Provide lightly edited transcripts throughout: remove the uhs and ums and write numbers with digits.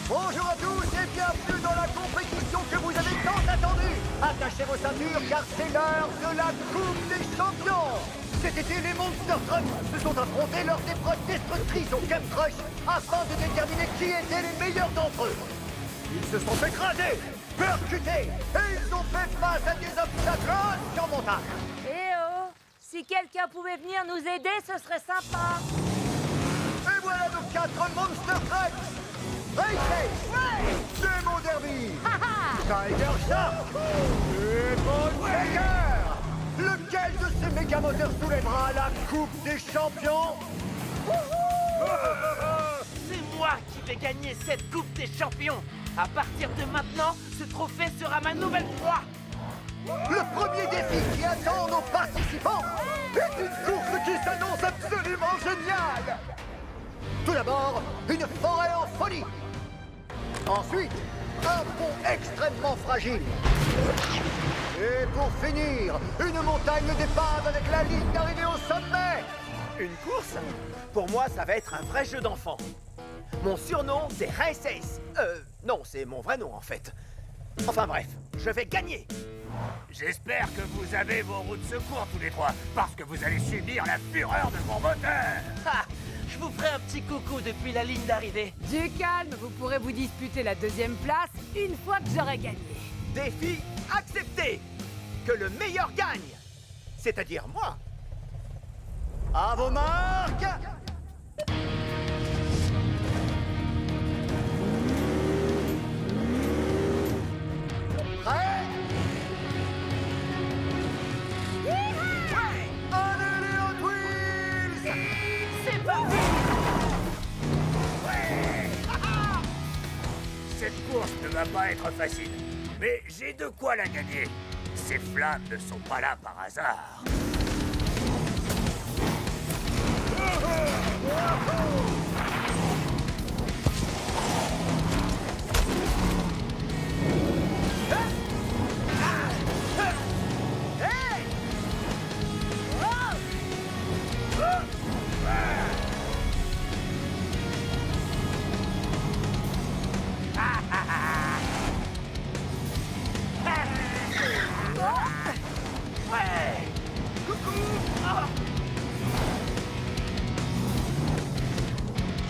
Bonjour à tous et bienvenue dans la compétition que vous avez tant attendue. Attachez vos ceintures car c'est l'heure de la Coupe des Champions. Cet été, les Monster Trucks se sont affrontés lors d'épreuves destructrices au Camp Crush afin de déterminer qui étaient les meilleurs d'entre eux. Ils se sont écrasés, percutés et ils ont fait face à des obstacles insurmontables. Eh oh! Si quelqu'un pouvait venir nous aider, ce serait sympa. Et voilà nos 4 Monster Trucks. Racing, Demo Derby, Tiger Shark et Bone Shaker. Lequel de ces méga-moteurs soulèvera la Coupe des Champions? C'est moi qui vais gagner cette Coupe des Champions. À partir de maintenant, ce trophée sera ma nouvelle proie. Le premier défi qui attend nos participants est une course qui s'annonce absolument géniale. Tout d'abord, une forêt en folie. Ensuite, un pont extrêmement fragile. Et pour finir, une montagne d'épave avec la ligne d'arrivée au sommet. Une course? Pour moi, ça va être un vrai jeu d'enfant. Mon surnom, c'est Race Ace. Non, c'est mon vrai nom, en fait. Enfin bref, je vais gagner. J'espère que vous avez vos roues de secours tous les trois, parce que vous allez subir la fureur de mon moteur. Ha! Je vous ferai un petit coucou depuis la ligne d'arrivée. Du calme, vous pourrez vous disputer la deuxième place une fois que j'aurai gagné. Défi accepté. Que le meilleur gagne. C'est-à-dire moi. À vos marques. Prêt? Allez les Hot Wheels! C'est parti. Cette course ne va pas être facile, mais j'ai de quoi la gagner. Ces flammes ne sont pas là par hasard.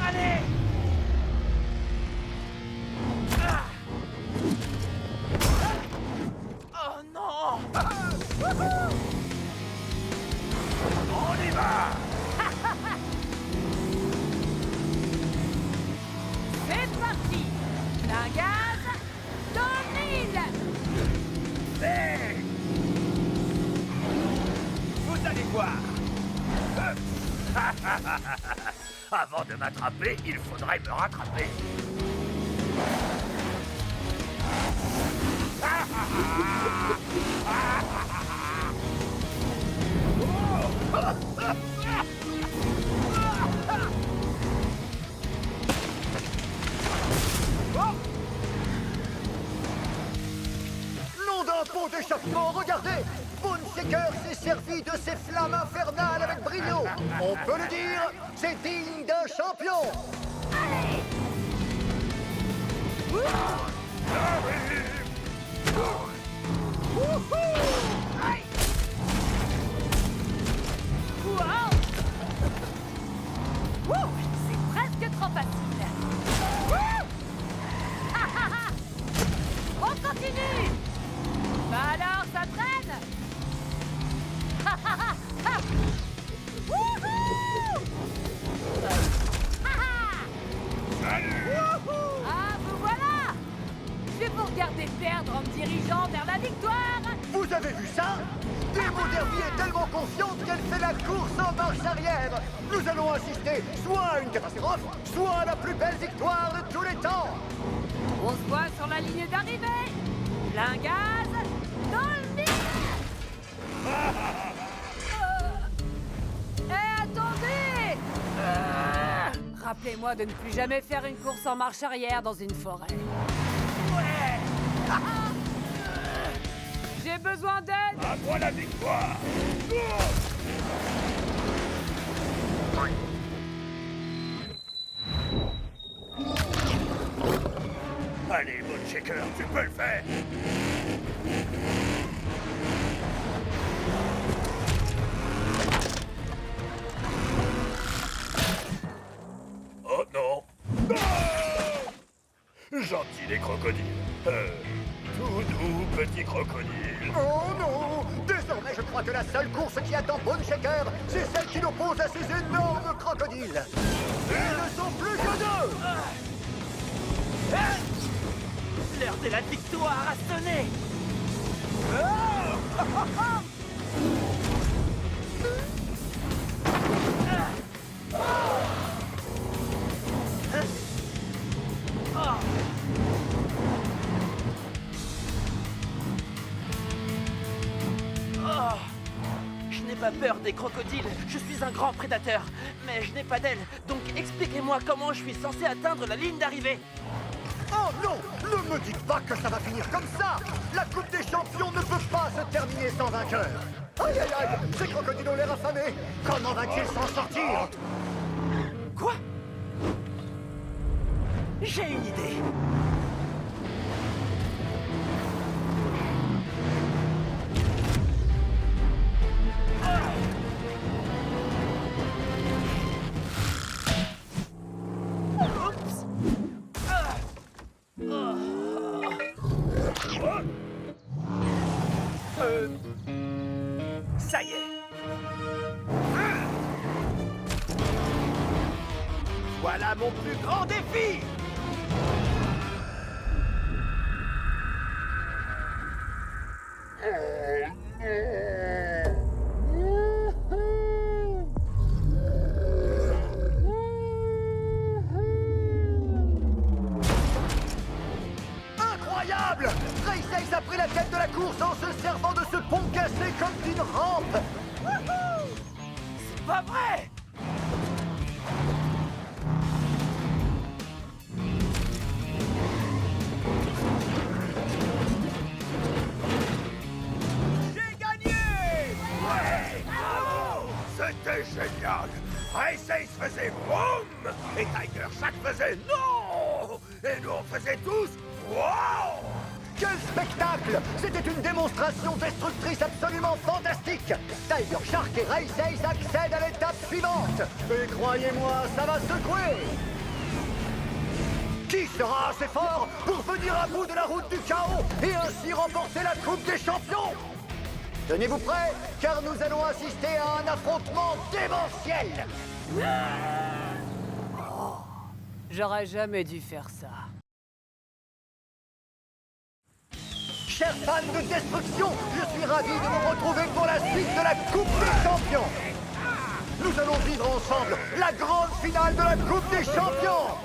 Allez. Oh non. On y va! C'est parti. La gaz dans le mille. Hey! Vous allez voir. Avant de m'attraper, il faudrait me rattraper. Nom d'un pont d'échappement, regardez! Bone Shaker s'est servi de ses flammes infernales avec brio. On peut le dire, c'est digne d'un champion. Wow. Ouh, c'est presque trop facile. Ouh. On continue. Bah alors, ça traîne. Wouhou. Ah, vous voilà. Je vais vous regarder perdre en me dirigeant vers la victoire. Vous avez vu ça? Demo Derby est tellement confiante qu'elle fait la course en marche arrière. Nous allons assister soit à une catastrophe, soit à la plus belle victoire de tous les temps. On se voit sur la ligne d'arrivée. Plein gaz dans le mille. Attendez. Rappelez-moi de ne plus jamais faire une course en marche arrière dans une forêt. J'ai besoin d'aide. À moi la victoire! Allez, Bone Shaker, tu peux le faire. Oh non. Ah, gentil les crocodiles. Tout doux petit crocodile. Oh non! Désormais, je crois que la seule course qui attend Bone Shaker, c'est celle qui l'oppose à ces énormes crocodiles. Ils ne sont plus que deux! L'heure de la victoire a sonné. Je n'ai pas peur des crocodiles, je suis un grand prédateur, mais je n'ai pas d'ailes, donc expliquez-moi comment je suis censé atteindre la ligne d'arrivée. Oh non! Ne me dites pas que ça va finir comme ça! La Coupe des Champions ne peut pas se terminer sans vainqueur! Aïe aïe aïe! Ces crocodiles ont l'air affamés! Comment va-t-il s'en sortir? Quoi? J'ai une idée. Oups. Ça y est. Voilà mon plus grand défi. Incroyable! Race a pris la tête de la course en se servant de ce pont cassé comme d'une rampe! C'est pas vrai! J'ai gagné. Ouais, bravo. C'était génial. Race Ace faisait boum et Tiger Shark faisait non. Et nous on faisait tous wow. Quel spectacle! C'était une démonstration destructrice absolument fantastique! Tiger Shark et Race Ace accèdent à l'étape suivante! Et croyez-moi, ça va secouer! Qui sera assez fort pour venir à bout de la route du chaos et ainsi remporter la Coupe des Champions? Tenez-vous prêts, car nous allons assister à un affrontement démentiel! J'aurais jamais dû faire ça. Chers fans de destruction, je suis ravi de vous retrouver pour la suite de la Coupe des Champions. Nous allons vivre ensemble la grande finale de la Coupe des Champions.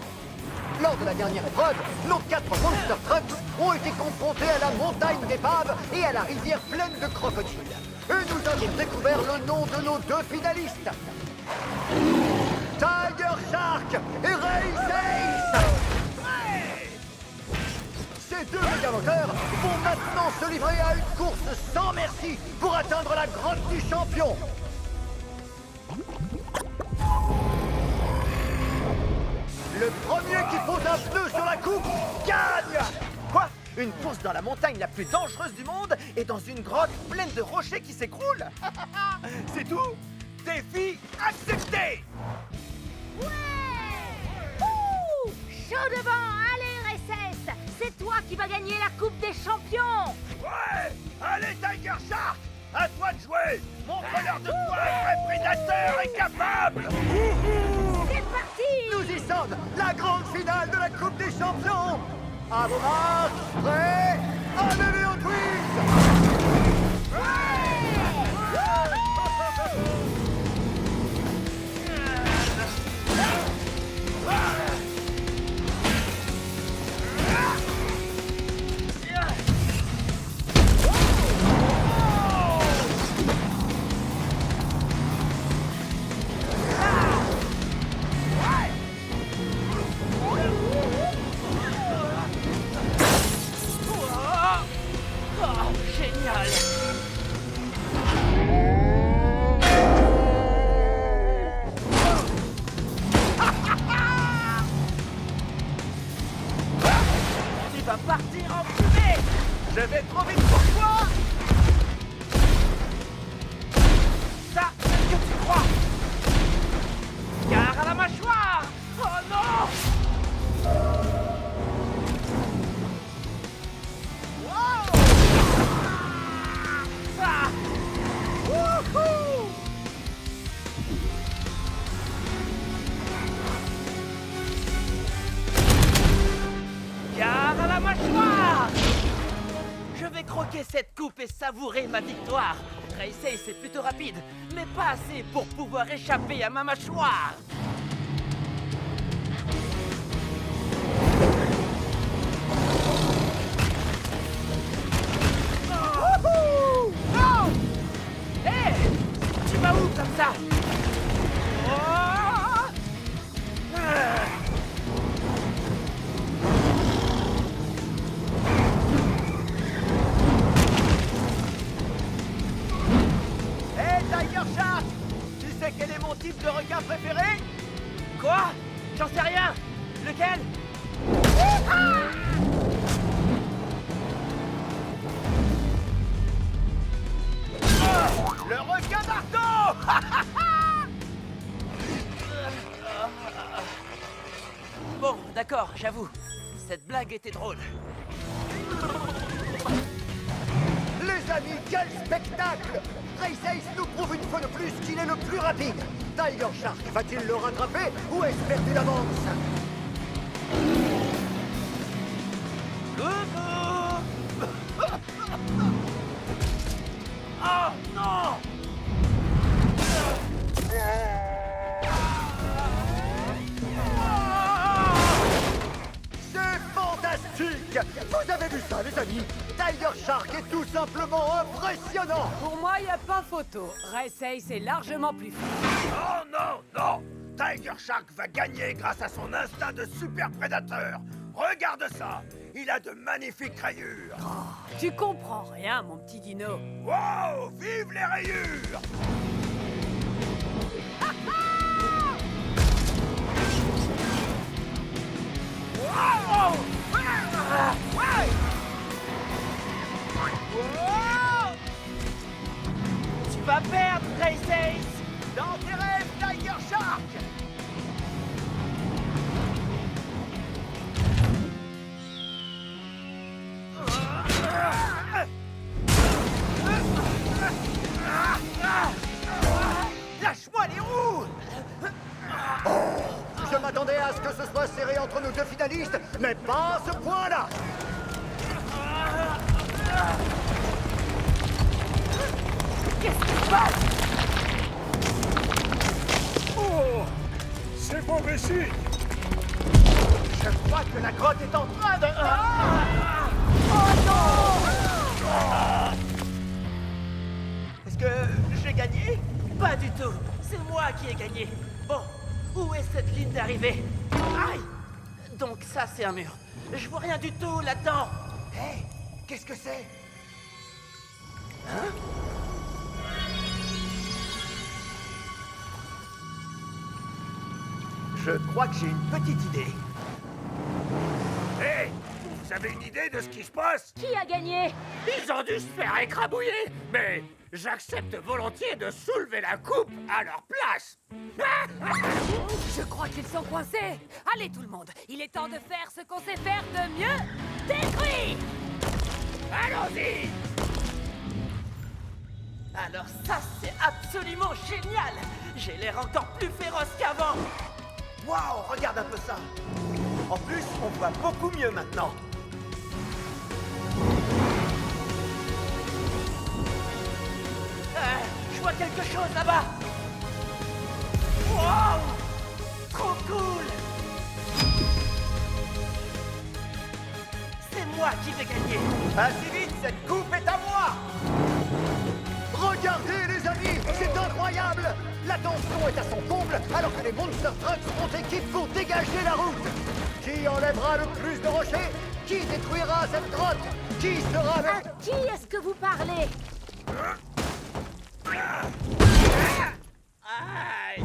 Lors de la dernière épreuve, nos 4 Monster Trucks ont été confrontés à la montagne d'épaves et à la rivière pleine de crocodiles. Et nous avons découvert le nom de nos 2 finalistes. Tiger Shark et Race Ace. Ces 2 méga-moteurs vont maintenant se livrer à une course sans merci pour atteindre la grotte du champion. Le premier qui pose un pneu sur la coupe gagne. Quoi? Une course dans la montagne la plus dangereuse du monde et dans une grotte pleine de rochers qui s'écroulent? C'est tout? Défi accepté! Ouh! Chaud devant, allez Recess! C'est toi qui vas gagner la Coupe des Champions! Ouais. Allez Tiger Shark, à toi de jouer. Montre-leur de quoi un vrai prédateur est capable. C'est parti! Nous y sommes, la grande finale de la Coupe des Champions. À vos marques, prêts, allez au twist. va partir en fumée. Je vais trop vite pour toi. Ça, c'est ce que tu crois. Gare à la mâchoire. Oh non. Ah. Wouhou. Gare à la mâchoire. Je vais croquer cette coupe et savourer ma victoire. Race c'est plutôt rapide, mais pas assez pour pouvoir échapper à ma mâchoire. Wouhou! Oh! Hé! Tu vas où comme ça? Oh! Ah! Hé, Tiger Shark! Tu sais quel est mon type de requin préféré? Quoi? J'en sais rien. Lequel? Le requin marteau! Bon, d'accord, j'avoue. Cette blague était drôle. Les amis, quel spectacle! Race Ace nous prouve une fois de plus qu'il est le plus rapide. Tiger Shark va-t-il le rattraper ou est-ce perdu d'avance? Oh non! C'est fantastique! Vous avez vu ça, les amis? Tiger Shark est tout simplement impressionnant! Pour moi, y a pas photo. Race Ace est largement plus fort. Oh non, non! Tiger Shark va gagner grâce à son instinct de super prédateur. Regarde ça! Il a de magnifiques rayures. Tu comprends rien, mon petit dino. Wow! Vive les rayures! Wow! Tu vas perdre, Race Ace! Dans tes rêves, Tiger Shark! Lâche-moi les roues! Je m'attendais à ce que ce soit serré entre nos deux finalistes, mais pas à ce point-là! Qu'est-ce qui se passe? Oh! C'est mauvais signe! Je crois que la grotte est en train de... Est-ce que j'ai gagné? Pas du tout. C'est moi qui ai gagné. Bon, où est cette ligne d'arrivée? Aïe! Donc ça, c'est un mur. Je vois rien du tout là-dedans. Hé, qu'est-ce que c'est? Je crois que j'ai une petite idée. Hé! Vous avez une idée de ce qui se passe? Qui a gagné? Ils ont dû se faire écrabouiller! Mais j'accepte volontiers de soulever la coupe à leur place! Je crois qu'ils sont coincés. Allez, tout le monde, il est temps de faire ce qu'on sait faire de mieux. Détruire! Allons-y! Alors ça, c'est absolument génial. J'ai l'air encore plus féroce qu'avant. Waouh, regarde un peu ça. En plus, on voit beaucoup mieux maintenant. Je vois quelque chose là-bas. Wow! Trop cool! C'est moi qui vais gagner. Assez vite, cette coupe est à moi. Regardez, les amis, c'est incroyable! La tension est à son comble alors que les Monster Trucks font équipe pour dégager la route. Qui enlèvera le plus de rochers? Qui détruira cette grotte? Qui sera À le... qui est-ce que vous parlez? Aïe!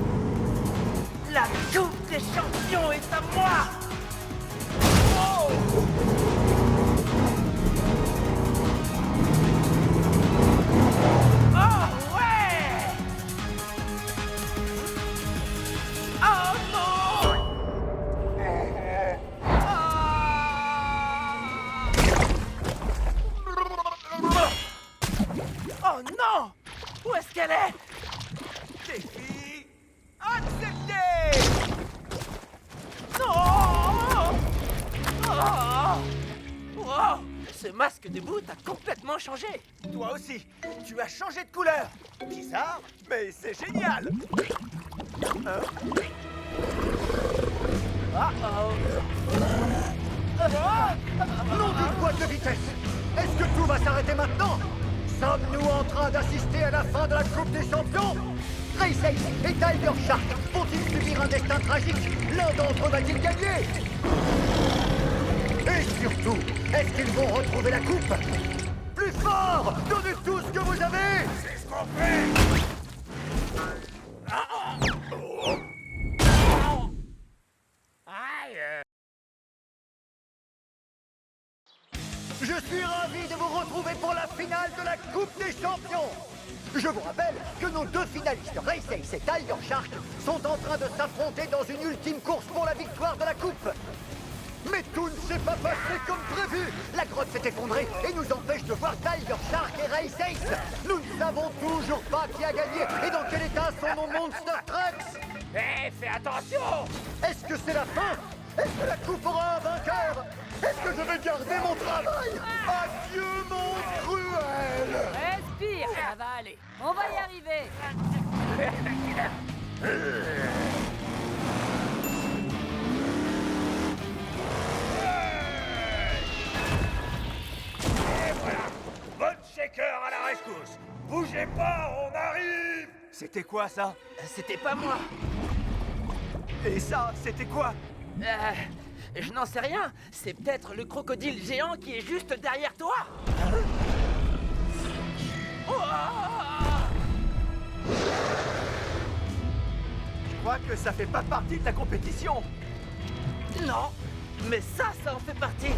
La coupe des champions est à moi! Oh! est-ce qu'elle est? Défi accepté! Non! Oh! Wow! Ce masque de bout a complètement changé. Toi aussi, tu as changé de couleur. Bizarre, mais c'est génial. Non d'une boîte de vitesse. Est-ce que tout va s'arrêter maintenant? Sommes-nous en train d'assister à la fin de la Coupe des Champions? Race Ace et Tiger Shark vont-ils subir un destin tragique? L'un d'entre eux va-t-il gagner? Et surtout, est-ce qu'ils vont retrouver la coupe? Plus fort! Donnez tout ce que vous avez! C'est ce qu'on fait. Je suis ravi de vous retrouver pour la finale de la Coupe des Champions. Je vous rappelle que nos deux finalistes, Race Ace et Tiger Shark, sont en train de s'affronter dans une ultime course pour la victoire de la Coupe. Mais tout ne s'est pas passé comme prévu. La grotte s'est effondrée et nous empêche de voir Tiger Shark et Race Ace. Nous ne savons toujours pas qui a gagné et dans quel état sont nos Monster Trucks. Hé, fais attention! Est-ce que c'est la fin? Est-ce que la coupe aura un vainqueur? Est-ce que je vais garder mon travail? Adieu, mon cruel! Respire, ça va aller. On va y arriver. Et voilà! Bonne shaker à la rescousse! Bougez pas, on arrive! C'était quoi ça? C'était pas moi. Et ça, c'était quoi? Je n'en sais rien. C'est peut-être le crocodile géant qui est juste derrière toi. Je crois que ça fait pas partie de la compétition. Non, mais ça en fait partie.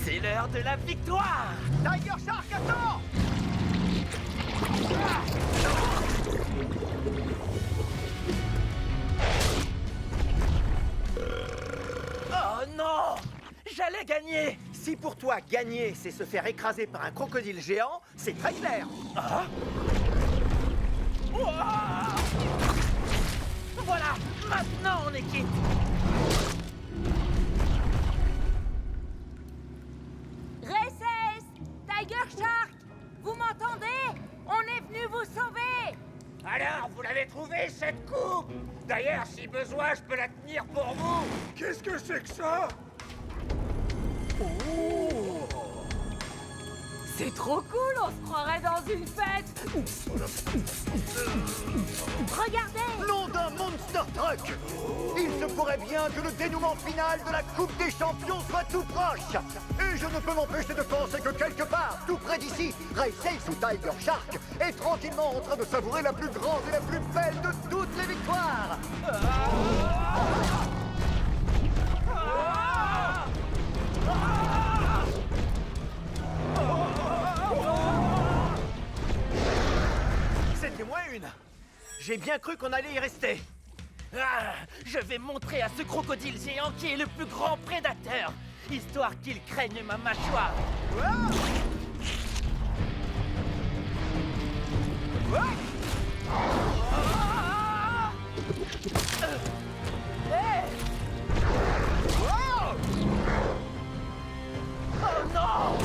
C'est l'heure de la victoire. Tiger Shark, attends! Oh non! J'allais gagner! Si pour toi, gagner, c'est se faire écraser par un crocodile géant, c'est très clair. Voilà, maintenant on est quitte. Race Ace, Tiger Shark, vous m'entendez? On est venu vous sauver. Alors, vous l'avez trouvé, cette coupe? D'ailleurs, si besoin, je peux la tenir pour vous. Qu'est-ce que c'est que ça? C'est trop cool, on se croirait dans une fête. Regardez, Nom d'un Monster Truck! Il se pourrait bien que le dénouement final de la Coupe des Champions soit tout proche! Et je ne peux m'empêcher de penser que quelque part, tout près d'ici, Race Ace ou Tiger Shark est tranquillement en train de savourer la plus grande et la plus belle de toutes les victoires! C'était moins une. J'ai bien cru qu'on allait y rester. Je vais montrer à ce crocodile géant qui est le plus grand prédateur, histoire qu'il craigne ma mâchoire. Oh non!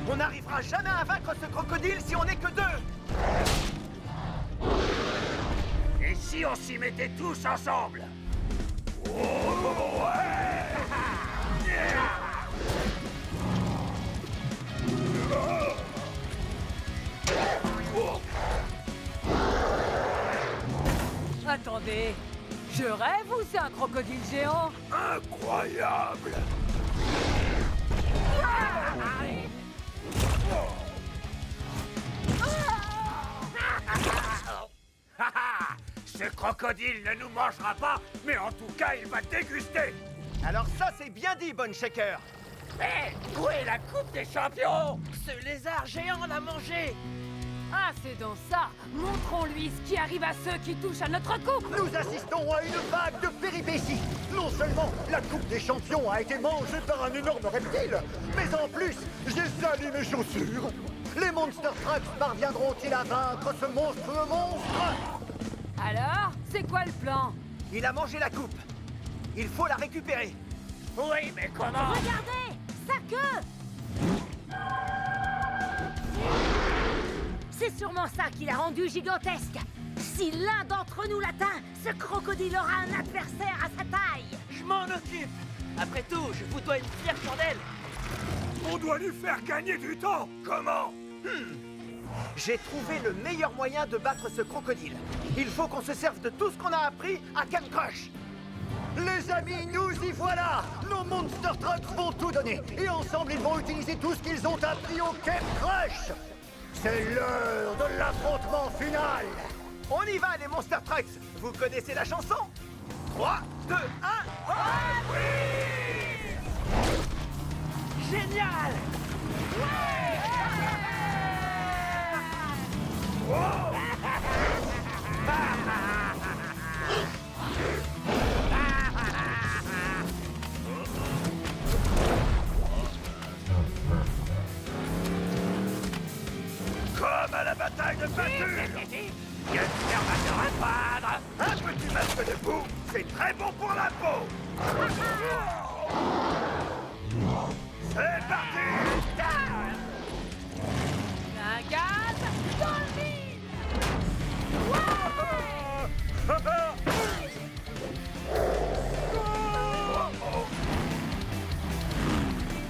On n'arrivera jamais à vaincre ce crocodile si on n'est que deux. Et si on s'y mettait tous ensemble? Attendez, je rêve ou c'est un crocodile géant? Incroyable! Ce crocodile ne nous mangera pas, mais en tout cas, il va déguster! Alors ça, c'est bien dit, Bonne Shaker. Hé, où est la coupe des champions? Ce lézard géant l'a mangé. ah c'est donc ça. Montrons-lui ce qui arrive à ceux qui touchent à notre coupe. Nous assistons à une vague de péripéties. Non seulement la Coupe des Champions a été mangée par un énorme reptile, mais en plus, j'ai sali mes chaussures. Les Monster Trucks parviendront-ils à vaincre ce monstrueux monstre? Alors, c'est quoi le plan? Il a mangé la coupe. Il faut la récupérer. Oui, mais comment? Regardez, sa queue! C'est sûrement ça qui l'a rendu gigantesque. Si l'un d'entre nous l'atteint, ce crocodile aura un adversaire à sa taille. Je m'en occupe. Après tout, je vous dois une fière chandelle. On doit lui faire gagner du temps. Comment? J'ai trouvé le meilleur moyen de battre ce crocodile. Il faut qu'on se serve de tout ce qu'on a appris à Camp Crush. Les amis, nous y voilà! Nos Monster Trucks vont tout donner, et ensemble ils vont utiliser tout ce qu'ils ont appris au Camp Crush! C'est l'heure de l'affrontement final! On y va, les Monster Trucks. Vous connaissez la chanson? 3, 2, 1... Génial! Comme à la bataille de peinture. J'espère va te reprendre. Un petit masque de boue, c'est très bon pour la peau. C'est parti. Un gaz dans le mille.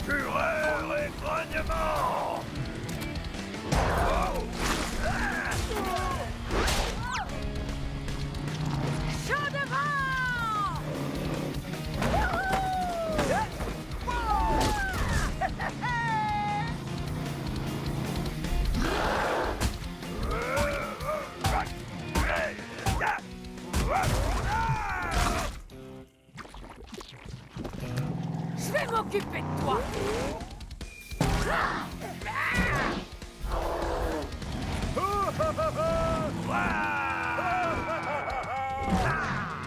Fureur et grognement. Chaud devant! Je vais m'occuper de toi.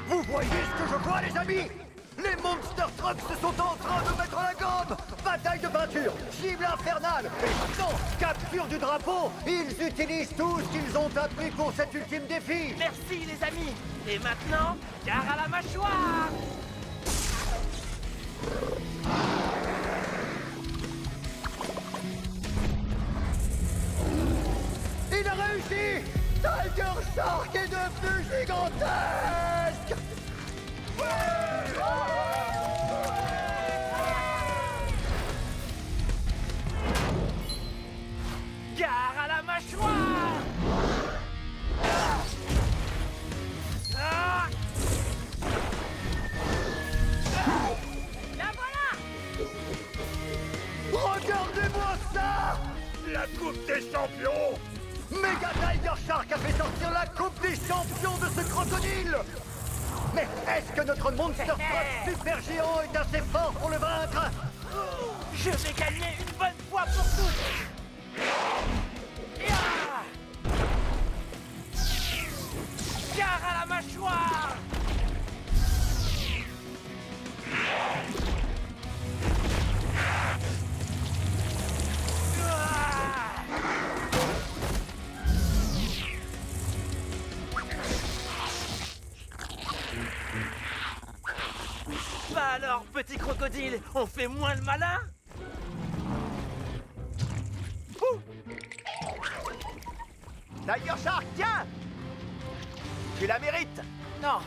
Vous voyez ce que je vois, les amis? Les Monster Trucks se sont en train de mettre la gomme! Bataille de peinture, cible infernale, et maintenant, capture du drapeau! Ils utilisent tout ce qu'ils ont appris pour cet ultime défi! Merci, les amis. Et maintenant, gare à la mâchoire. Il a réussi! Tiger Shark est devenu gigantesque! Gare à la mâchoire. Ah. La voilà! Regardez-moi ça! La Coupe des Champions. Mega Tiger Shark a fait sortir la Coupe des Champions de ce crocodile! Mais est-ce que notre Monster Truck super géant est assez fort pour le vaincre? Je vais gagner une bonne fois pour toutes. Ya. Gare à la mâchoire. Ah. Bah alors, petit crocodile, on fait moins le malin? Tiger Shark, tiens! Tu la mérites! Non,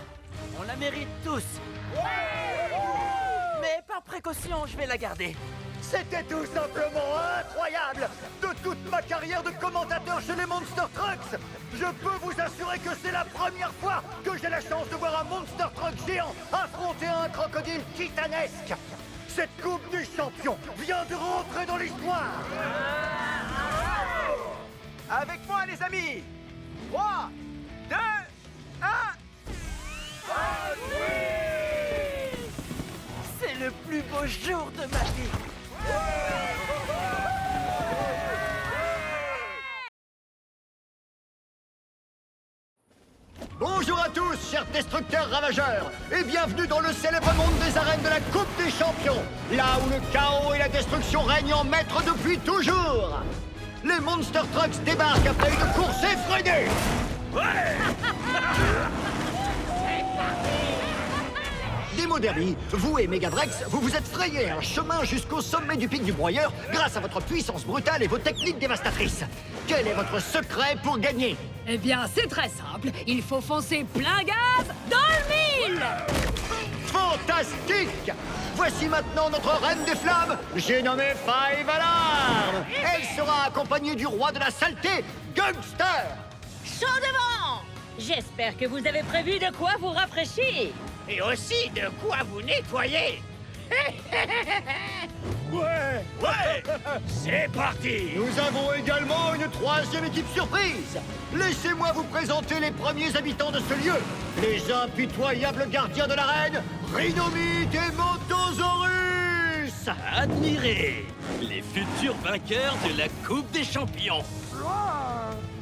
on la mérite tous. Mais par précaution, je vais la garder. C'était tout simplement incroyable! De toute ma carrière de commentateur chez les Monster Trucks, je peux vous assurer que c'est la première fois que j'ai la chance de voir un Monster Truck géant affronter un crocodile titanesque! Cette Coupe des Champions vient de rentrer dans l'histoire! Avec moi, les amis! 3, 2, 1... C'est le plus beau jour de ma vie. Bonjour à tous, chers destructeurs ravageurs, et bienvenue dans le célèbre monde des arènes de la Coupe des Champions, là où le chaos et la destruction règnent en maître depuis toujours. Les Monster Trucks débarquent après une course effrénée. Démo Derby, vous et Megadrex, vous vous êtes frayé un chemin jusqu'au sommet du pic du broyeur grâce à votre puissance brutale et vos techniques dévastatrices. Quel est votre secret pour gagner? Eh bien, c'est très simple. Il faut foncer plein gaz dans le mille. Fantastique! Voici maintenant notre reine des flammes, j'ai nommé Five Alarm. Elle sera accompagnée du roi de la saleté, Gangster. Chaud devant! J'espère que vous avez prévu de quoi vous rafraîchir. Et aussi de quoi vous nettoyer. Ouais! C'est parti. Nous avons également une troisième équipe surprise. Laissez-moi vous présenter les premiers habitants de ce lieu. Les impitoyables gardiens de l'arène, Rhinomite et Motosaurus. Admirez les futurs vainqueurs de la Coupe des Champions.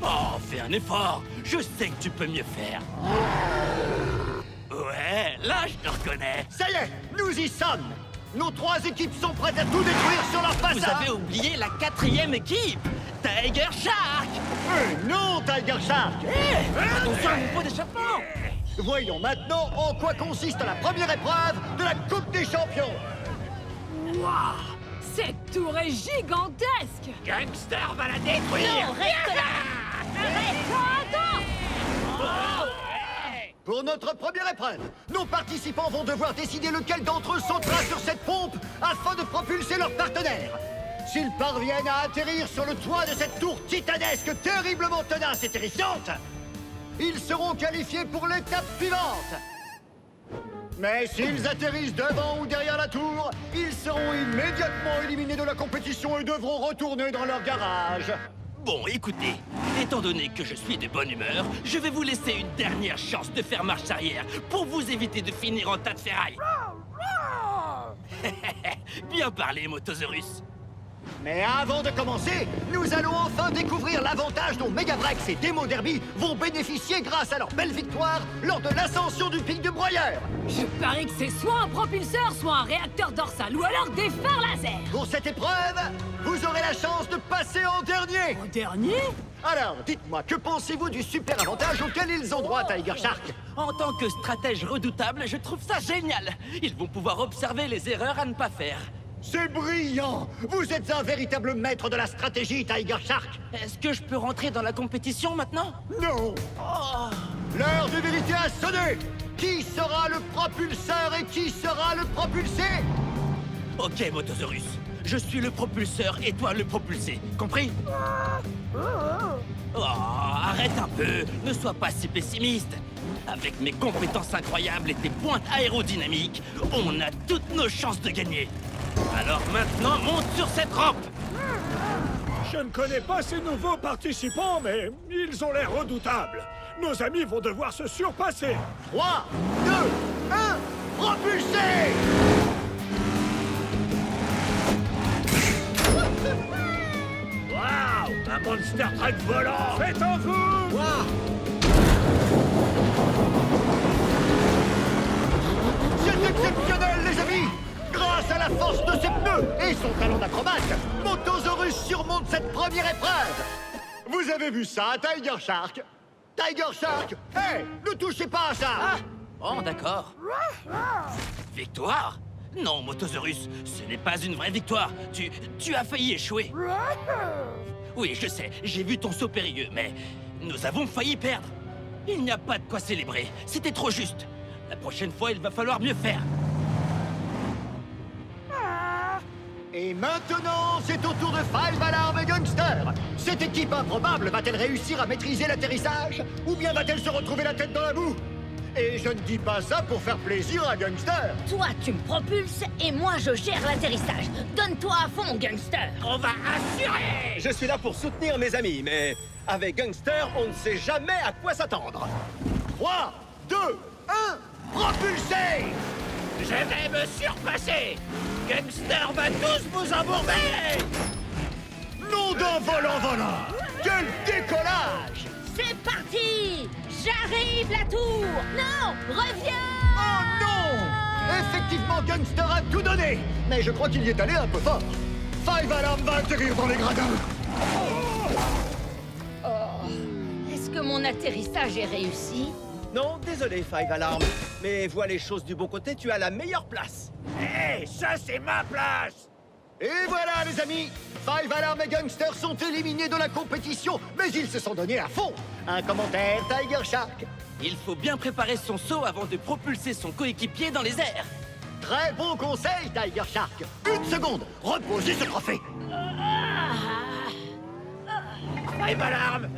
Oh, fais un effort. Je sais que tu peux mieux faire. Ouais, là, je te reconnais. Ça y est, nous y sommes. Nos trois équipes sont prêtes à tout détruire sur leur Vous passage. avez oublié la quatrième équipe, Tiger Shark. Non, Tiger Shark. Attention à mon pot d'échappement. Voyons maintenant en quoi consiste la première épreuve de la Coupe des Champions. Waouh! Cette tour est gigantesque. Gangster va la détruire. Non, reste là! Attends! Pour notre première épreuve, nos participants vont devoir décider lequel d'entre eux sautera sur cette pompe afin de propulser leur partenaire. S'ils parviennent à atterrir sur le toit de cette tour titanesque terriblement tenace et terrifiante, ils seront qualifiés pour l'étape suivante. Mais s'ils atterrissent devant ou derrière la tour, ils seront immédiatement éliminés de la compétition et devront retourner dans leur garage. Bon, écoutez, étant donné que je suis de bonne humeur, je vais vous laisser une dernière chance de faire marche arrière pour vous éviter de finir en tas de ferraille. Bien parlé, Motosaurus. Mais avant de commencer, nous allons enfin découvrir l'avantage dont Megabrex et Démo Derby vont bénéficier grâce à leur belle victoire lors de l'ascension du pic du broyeur. Je parie que c'est soit un propulseur, soit un réacteur dorsal, ou alors des phares laser. Pour cette épreuve, vous aurez la chance de passer en dernier. Au dernier? Alors, dites-moi, que pensez-vous du super avantage auquel ils ont droit, Tiger Shark? En tant que stratège redoutable, je trouve ça génial. Ils vont pouvoir observer les erreurs à ne pas faire. C'est brillant! Vous êtes un véritable maître de la stratégie, Tiger Shark! Est-ce que je peux rentrer dans la compétition maintenant? Non! Oh. L'heure de vérité a sonné! Qui sera le propulseur et qui sera le propulsé? Ok, Motosaurus. Je suis le propulseur et toi le propulsé. Compris? Oh, arrête un peu. Ne sois pas si pessimiste. Avec mes compétences incroyables et tes pointes aérodynamiques, on a toutes nos chances de gagner. Alors maintenant, monte sur cette rampe. Je ne connais pas ces nouveaux participants, mais ils ont l'air redoutables. Nos amis vont devoir se surpasser. 3, 2, 1, propulsé! Waouh! Un Monster Truck volant! Faites en vous! Wow. C'est exceptionnel, les amis! Grâce à la force de ses pneus et son talent d'acrobate, Motosaurus surmonte cette première épreuve! Vous avez vu ça, Tiger Shark? Tiger Shark! Hé! Ne touchez pas à ça! Ah, bon, d'accord. Victoire? Non, Motosaurus, ce n'est pas une vraie victoire. Tu as failli échouer. Oui, je sais, j'ai vu ton saut périlleux, mais nous avons failli perdre. Il n'y a pas de quoi célébrer, c'était trop juste. La prochaine fois, il va falloir mieux faire. Et maintenant, c'est au tour de Five Alarm et Gangster. Cette équipe improbable va-t-elle réussir à maîtriser l'atterrissage? Ou bien va-t-elle se retrouver la tête dans la boue? Et je ne dis pas ça pour faire plaisir à Gangster. Toi, tu me propulses et moi, je gère l'atterrissage. Donne-toi à fond, Gangster. On va assurer! Je suis là pour soutenir mes amis, mais avec Gangster, on ne sait jamais à quoi s'attendre. 3, 2, 1, propulsé! Je vais me surpasser! Gangster va tous vous embourber! Nom d'un volant! Quel décollage! C'est parti! arrive, la tour! Non! Reviens! Oh non! Effectivement, Gangster a tout donné. Mais je crois qu'il y est allé un peu fort. Five Alarm va atterrir dans les gradins. Est-ce que mon atterrissage est réussi? Non, désolé, Five Alarm. Mais vois les choses du bon côté, tu as la meilleure place. Hé, ça c'est ma place! Et voilà, les amis, Five Alarm et Gangster sont éliminés de la compétition, mais ils se sont donnés à fond. Un commentaire, Tiger Shark. Il faut bien préparer son saut avant de propulser son coéquipier dans les airs. Très bon conseil, Tiger Shark. Une seconde, reposez ce trophée. Five Alarm,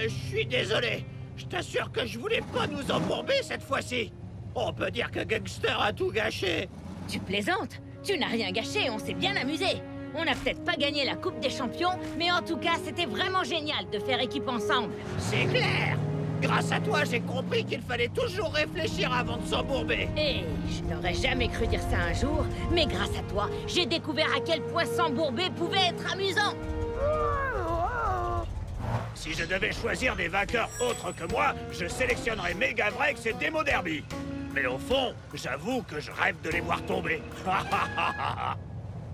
je suis désolé. Je t'assure que je voulais pas nous embourber cette fois-ci. On peut dire que Gangster a tout gâché. Tu plaisantes? Tu n'as rien gâché, on s'est bien amusé. On n'a peut-être pas gagné la Coupe des Champions, mais en tout cas, c'était vraiment génial de faire équipe ensemble. C'est clair. Grâce à toi, j'ai compris qu'il fallait toujours réfléchir avant de s'embourber. Et je n'aurais jamais cru dire ça un jour, mais grâce à toi, j'ai découvert à quel point s'embourber pouvait être amusant. Si je devais choisir des vainqueurs autres que moi, je sélectionnerais Megavrex et Demo Derby. Mais au fond, j'avoue que je rêve de les voir tomber.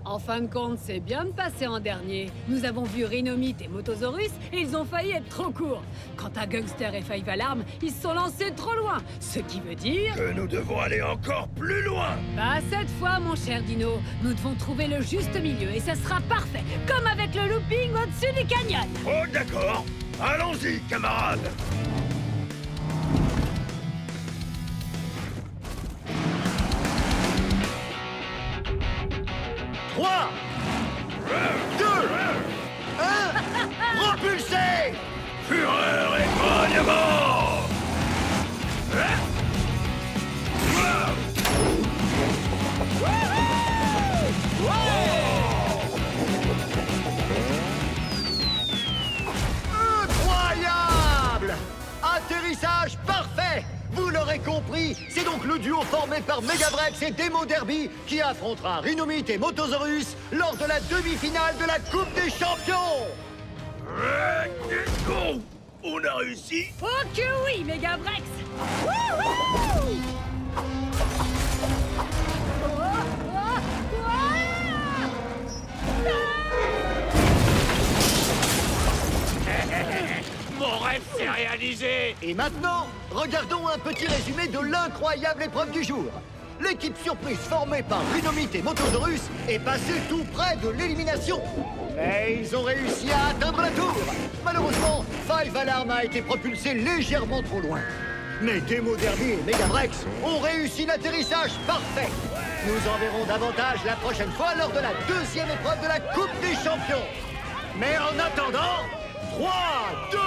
En fin de compte, c'est bien de passer en dernier. Nous avons vu Rhinomite et Motosaurus et ils ont failli être trop courts. Quant à Gangster et Five Alarm, ils se sont lancés trop loin. Ce qui veut dire... Que nous devons aller encore plus loin. Bah cette fois, mon cher Dino, nous devons trouver le juste milieu et ça sera parfait, comme avec le looping au-dessus du canyon. Oh d'accord. Allons-y, camarades. Trois, 2, 1, propulsez! Fureur et grognement. Incroyable! Atterrissage parfait! Vous l'aurez compris, c'est donc le duo formé par Megavrex et Demo Derby qui affrontera Rhinomite et Motosaurus lors de la demi-finale de la Coupe des Champions! Oh, on a réussi. Oh que oui, Megavrex! Mon rêve s'est réalisé. Et maintenant, regardons un petit résumé de l'incroyable épreuve du jour. L'équipe surprise formée par Rhinomite et Motosaurus est passée tout près de l'élimination. Mais ils ont réussi à atteindre la tour. Malheureusement, Five Alarm a été propulsé légèrement trop loin. Mais Demo Derby et Megavrex ont réussi l'atterrissage parfait. Nous en verrons davantage la prochaine fois lors de la deuxième épreuve de la Coupe des Champions. Mais en attendant, 3, 2, 1,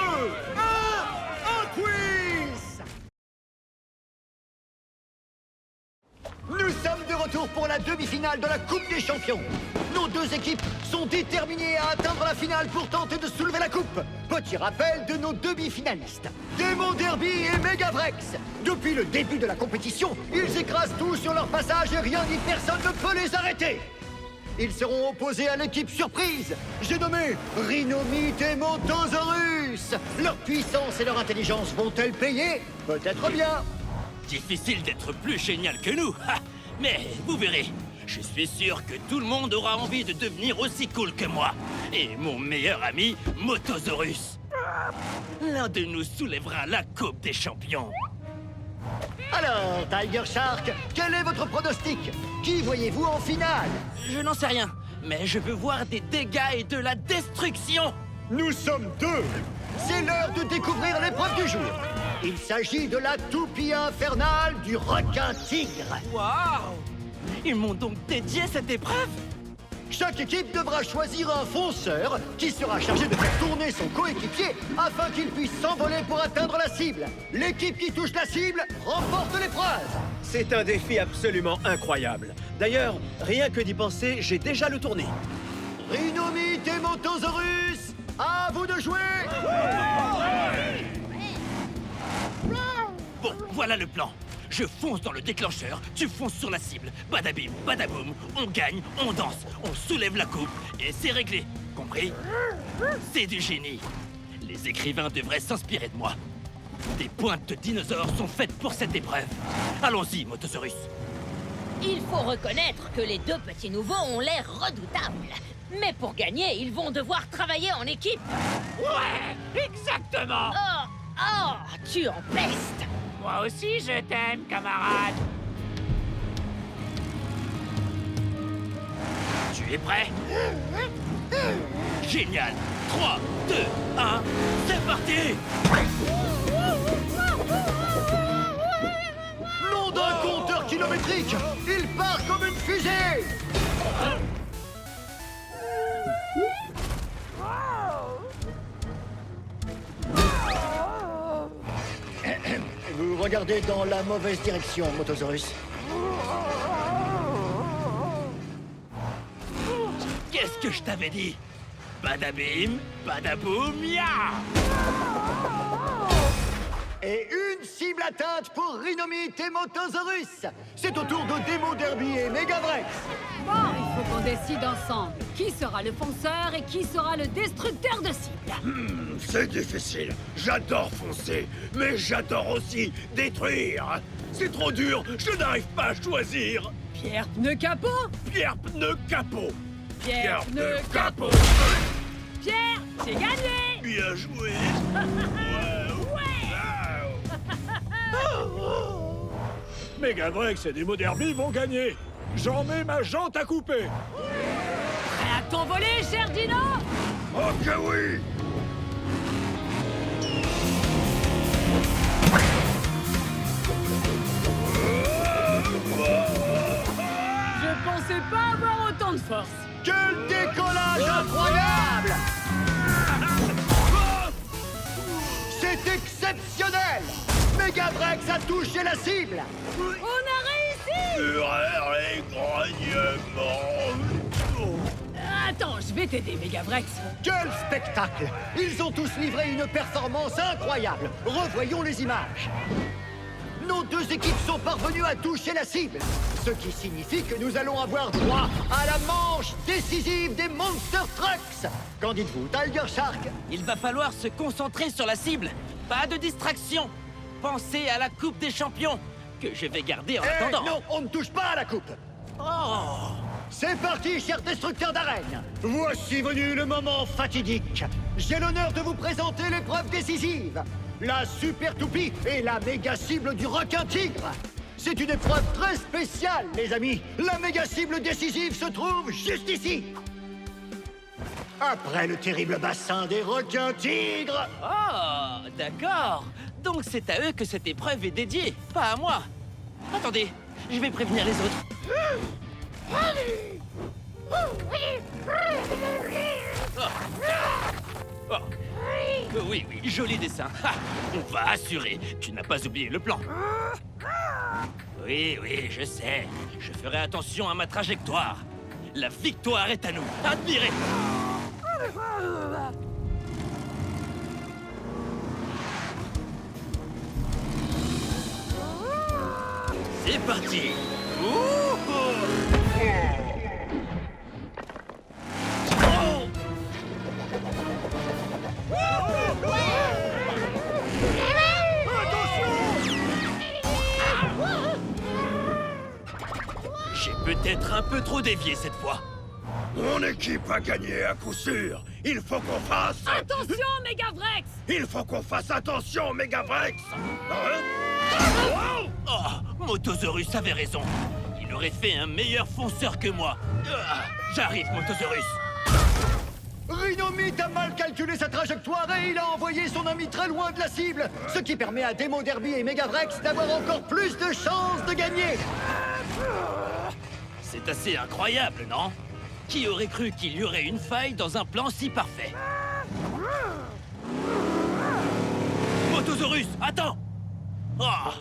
un quiz! Nous sommes de retour pour la demi-finale de la Coupe des Champions. Nos deux équipes sont déterminées à atteindre la finale pour tenter de soulever la coupe. Petit rappel de nos demi-finalistes. Demo Derby et Megavrex. Depuis le début de la compétition, ils écrasent tout sur leur passage et rien ni personne ne peut les arrêter. Ils seront opposés à l'équipe surprise. J'ai nommé Rhinomite et Motosaurus. Leur puissance et leur intelligence vont-elles payer? Peut-être bien. Difficile d'être plus génial que nous, ha. Mais vous verrez, je suis sûr que tout le monde aura envie de devenir aussi cool que moi. Et mon meilleur ami, Motosaurus. L'un de nous soulèvera la Coupe des Champions. Alors, Tiger Shark, quel est votre pronostic? Qui voyez-vous en finale? Je n'en sais rien, mais je veux voir des dégâts et de la destruction. Nous sommes deux. C'est l'heure de découvrir l'épreuve du jour. Il s'agit de la toupie infernale du requin-tigre. Waouh! Ils m'ont donc dédié cette épreuve? Chaque équipe devra choisir un fonceur qui sera chargé de faire tourner son coéquipier afin qu'il puisse s'envoler pour atteindre la cible. L'équipe qui touche la cible remporte l'épreuve. C'est un défi absolument incroyable. D'ailleurs, rien que d'y penser, j'ai déjà le tourné. Rhinomite et Motosaurus, à vous de jouer! Bon, voilà le plan. Je fonce dans le déclencheur, tu fonces sur la cible. Badabim, badaboum, on gagne, on danse, on soulève la coupe et c'est réglé. Compris? C'est du génie. Les écrivains devraient s'inspirer de moi. Des pointes de dinosaures sont faites pour cette épreuve. Allons-y, Motosaurus. Il faut reconnaître que les deux petits nouveaux ont l'air redoutables. Mais pour gagner, ils vont devoir travailler en équipe. Ouais, exactement. Oh, tu empestes. Moi aussi, je t'aime, camarade. Tu es prêt? Génial. 3, 2, 1, c'est parti! Nom d'un compteur kilométrique, il part comme une fusée. Vous regardez dans la mauvaise direction, Motosaurus. Qu'est-ce que je t'avais dit? Badabim, badaboum, ya! Et une cible atteinte pour Rhinomite et Motosaurus. C'est au tour de Demo Derby et Megavrex. Bon, il faut qu'on décide ensemble. Qui sera le fonceur et qui sera le destructeur de cible? C'est difficile. J'adore foncer, mais j'adore aussi détruire. C'est trop dur, je n'arrive pas à choisir. Pierre pneu capot? Pierre pneu capot. Pierre pneu capot. Pierre, c'est gagné. Bien joué. Megavrex et Demo Derby vont gagner. J'en mets ma jante à couper. Prêt à t'envoler, cher Dino? Ok, oui. Je pensais pas avoir autant de force. Quel décollage incroyable! C'est exceptionnel! Megavrex a touché la cible! On a réussi! Fureur et grognement. Attends, je vais t'aider, Megavrex. Quel spectacle! Ils ont tous livré une performance incroyable! Revoyons les images. Nos deux équipes sont parvenues à toucher la cible, ce qui signifie que nous allons avoir droit à la manche décisive des Monster Trucks. Qu'en dites-vous, Tiger Shark? Il va falloir se concentrer sur la cible. Pas de distraction. Pensez à la Coupe des Champions, que je vais garder en attendant. Non, on ne touche pas à la coupe. Oh! C'est parti, chers destructeurs d'arène. Voici venu le moment fatidique. J'ai l'honneur de vous présenter l'épreuve décisive. La super toupie et la méga cible du requin tigre. C'est une épreuve très spéciale, les amis. La méga cible décisive se trouve juste ici. Après le terrible bassin des requins tigres. Oh, d'accord. Donc c'est à eux que cette épreuve est dédiée, pas à moi. Attendez, je vais prévenir les autres. Oh. Oui, joli dessin. Ha, on va assurer. Tu n'as pas oublié le plan. Oui, je sais. Je ferai attention à ma trajectoire. La victoire est à nous. Admirez. C'est parti. J'ai peut-être un peu trop dévié cette fois. Mon équipe a gagné à coup sûr. Il faut qu'on fasse... Attention, Megavrex! Il faut qu'on fasse attention, Megavrex. Hein? Oh, Motosaurus avait raison. Il aurait fait un meilleur fonceur que moi. J'arrive, Motosaurus. Rhinomite a mal calculé sa trajectoire et il a envoyé son ami très loin de la cible, ce qui permet à Demo Derby et Megavrex d'avoir encore plus de chances de gagner. C'est assez incroyable, non? Qui aurait cru qu'il y aurait une faille dans un plan si parfait? Motosaurus, attends! Oh,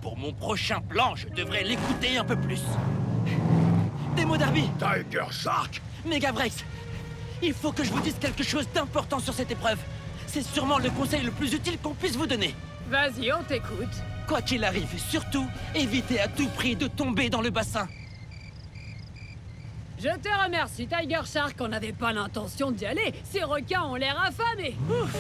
pour mon prochain plan, je devrais l'écouter un peu plus. Demo Derby, Tiger Shark. Megavrex, il faut que je vous dise quelque chose d'important sur cette épreuve. C'est sûrement le conseil le plus utile qu'on puisse vous donner. Vas-y, on t'écoute. Quoi qu'il arrive, surtout, évitez à tout prix de tomber dans le bassin. Je te remercie, Tiger Shark. On n'avait pas l'intention d'y aller. Ces requins ont l'air affamés. Ouf.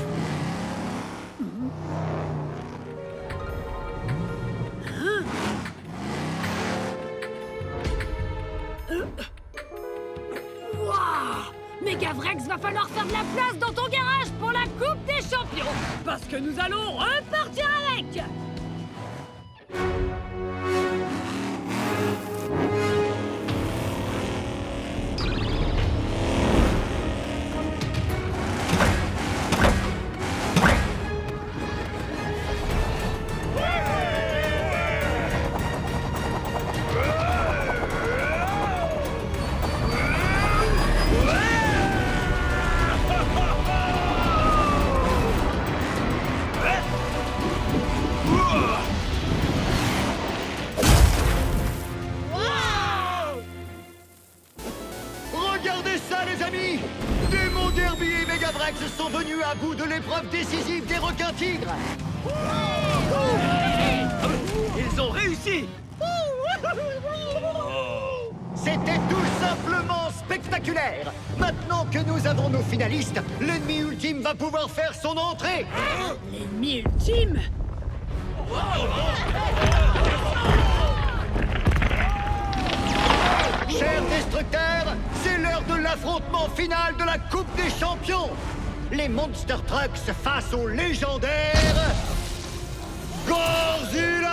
Megavrex, va falloir faire de la place dans ton garage pour la Coupe des Champions. Parce que nous allons repartir avec. Regardez ça, les amis! Démon Derby et Megavrex sont venus à bout de l'épreuve décisive des requins tigres! Ils ont réussi! C'était tout simplement spectaculaire! Maintenant que nous avons nos finalistes, l'ennemi ultime va pouvoir faire son entrée! L'ennemi ultime. Chers destructeurs, c'est l'heure de l'affrontement final de la Coupe des Champions! Les Monster Trucks face au légendaire Godzilla!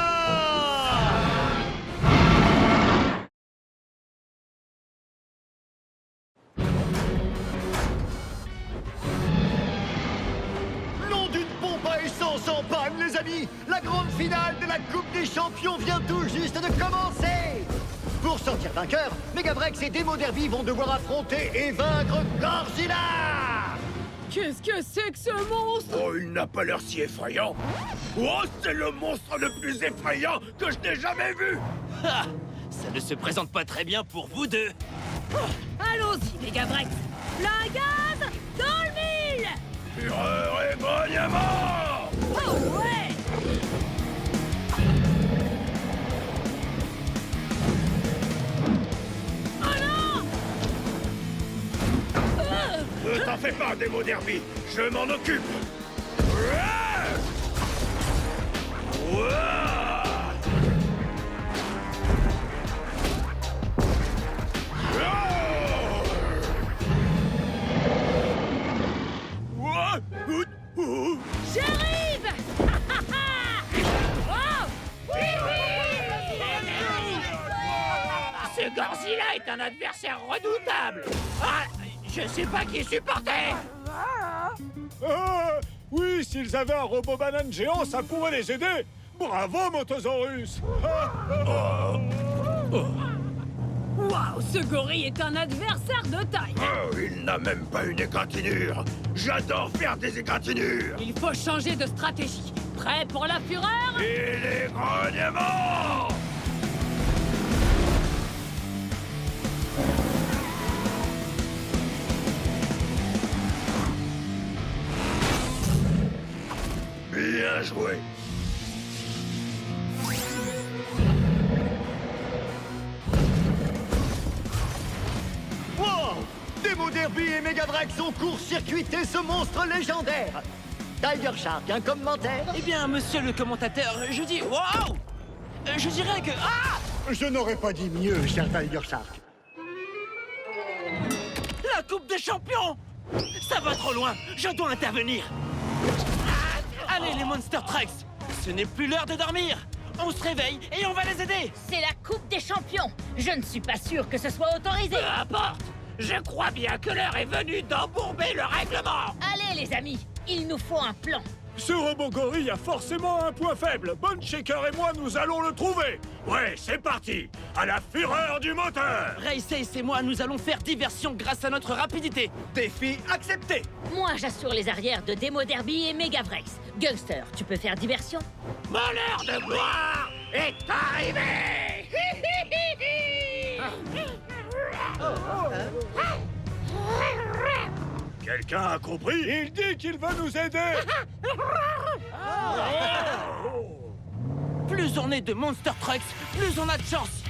Nom d'une pompe à essence en panne, les amis! La grande finale de la Coupe des Champions vient tout juste de commencer! Pour sortir vainqueur, Megavrex et Demo Derby vont devoir affronter et vaincre Godzilla! Qu'est-ce que c'est que ce monstre? Oh, il n'a pas l'air si effrayant. Oh, c'est le monstre le plus effrayant que je n'ai jamais vu. Ah, ça ne se présente pas très bien pour vous deux. Allons-y, Megavrex. Plein gaz dans le mille. Fureur et grognement. Oh ouais. Oh non. Ne t'en fais pas, Demo Derby. Je m'en occupe. Ouah. Ouah. Ouah. Ouh. Ouh. J'arrive. Oh. Ce Godzilla est un adversaire redoutable. Ah, je sais pas qui supporter. Oui, s'ils avaient un robot banane géant, ça pourrait les aider. Bravo, Motosaurus. Waouh, ce gorille est un adversaire de taille. Oh, il n'a même pas une égratignure. J'adore faire des égratignures. Il faut changer de stratégie. Prêt pour la fureur? Et les grognements. Bien joué. Wow! Demo Derby et Megavrex ont court-circuité ce monstre légendaire! Tiger Shark, un commentaire? Eh bien, monsieur le commentateur, je dis waouh. Je dirais que Je n'aurais pas dit mieux, cher Tiger Shark. la Coupe des Champions. Ça va trop loin. Je dois intervenir. Allez, les Monster Trucks. Ce n'est plus l'heure de dormir. On se réveille et on va les aider. C'est la Coupe des Champions. Je ne suis pas sûr que ce soit autorisé. Peu importe. Je crois bien que l'heure est venue d'embourber le règlement. Allez, les amis, il nous faut un plan. Ce robot gorille a forcément un point faible. Bon Shaker et moi, nous allons le trouver. Ouais, c'est parti. À la fureur du moteur. Race et moi, nous allons faire diversion grâce à notre rapidité. Défi accepté! Moi, j'assure les arrières de Demo Derby et Megavrex. Gangster, tu peux faire diversion? Mon heure de gloire est arrivée. Quelqu'un a compris? Il dit qu'il veut nous aider. Plus on est de Monster Trucks, plus on a de chance.